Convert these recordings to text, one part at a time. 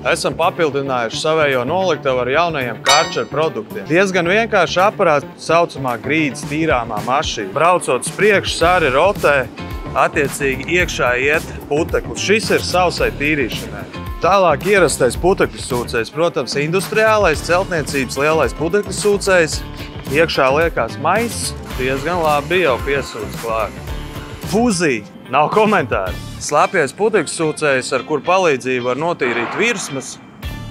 esam papildinājuši savējo noliktavu ar jaunajiem Karcher produktiem. Diezgan vienkārši aparāts, saucamā grīdas tīrāmā mašīna. Braucot uz priekšu, sāri rotē, attiecīgi iekšā iet puteklis. Šis ir sausai tīrīšanai. Tālāk ierastais putekļu sūcējs, protams, industriālais, celtniecības lielais putekļu sūcējs. Iekšā liekās maiss, diezgan labi jau piesūc klāt. Fuzija, nav komentāru. Slapjais putekļu sūcējs, ar kur palīdzību var notīrīt virsmas,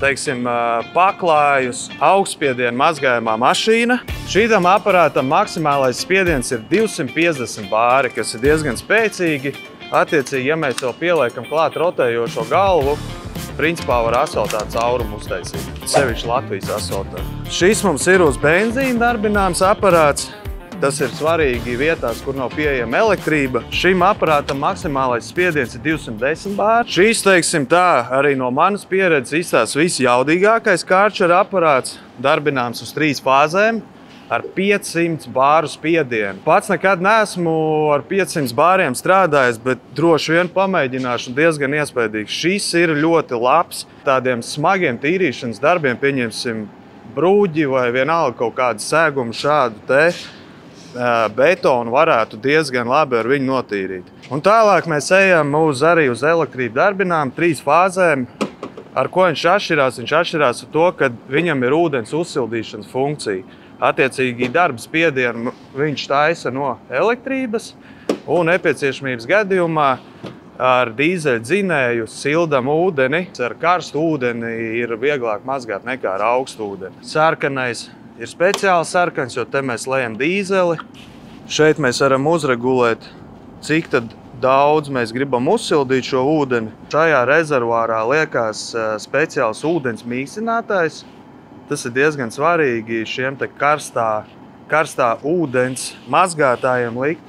teiksim, paklājus, augstspiedienu mazgājumā mašīna. Šītam aparātam maksimālais spiediens ir 250 bāri, kas ir diezgan spēcīgi. Attiecīgi, ja mēs vēl pieliekam klāt rotējošo galvu, principā var asfaltā caurumu uztaisīt, sevišķi Latvijas asfaltā. Šis mums ir uz benzīna darbināms aparāts. Tas ir svarīgi vietās, kur nav pieejama elektrība. Šim aparātam maksimālais spiediens ir 210 bāri. Šīs, teiksim tā, arī no manas pieredzes izstās visjaudīgākais Karcher aparāts, darbināms uz 3 fāzēm ar 500 bāru spiedienu. Pats nekad neesmu ar 500 bāriem strādājis, bet droši vien pamēģināšu, diezgan iespaidīgs. Šis ir ļoti labs tādiem smagiem tīrīšanas darbiem, pieņemsim brūģi vai vienalga kaut kādu sēgumu šādu te. Betonu varētu diezgan labi ar viņu notīrīt. Un tālāk mēs ejam arī uz elektrību darbinām 3 fāzēm. Ar ko viņš atšķirās? Viņš atšķirās ar to, ka viņam ir ūdens uzsildīšanas funkcija. Attiecīgi darba spiedienu viņš taisa no elektrības un nepieciešamības gadījumā ar dīzeļu dzinēju sildam ūdeni. Ar karstu ūdeni ir vieglāk mazgāt nekā ar augstu ūdeni. Sarkanais ir speciāli sarkans, jo te mēs lejam dīzeli. Šeit mēs varam uzregulēt, cik tad daudz mēs gribam uzsildīt šo ūdeni. Šajā rezervuārā liekās speciāls ūdens mīkstinātājs. Tas ir diezgan svarīgi šiem te karstā ūdens mazgātājiem likt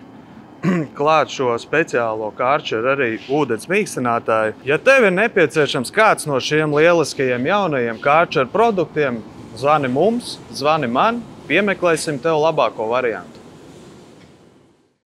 klāt šo speciālo Karcher arī ūdens mīkstinātāju. Ja tev ir nepieciešams kāds no šiem lieliskajiem jaunajiem Karcher produktiem, zvani mums, zvani man, piemeklēsim tev labāko variantu.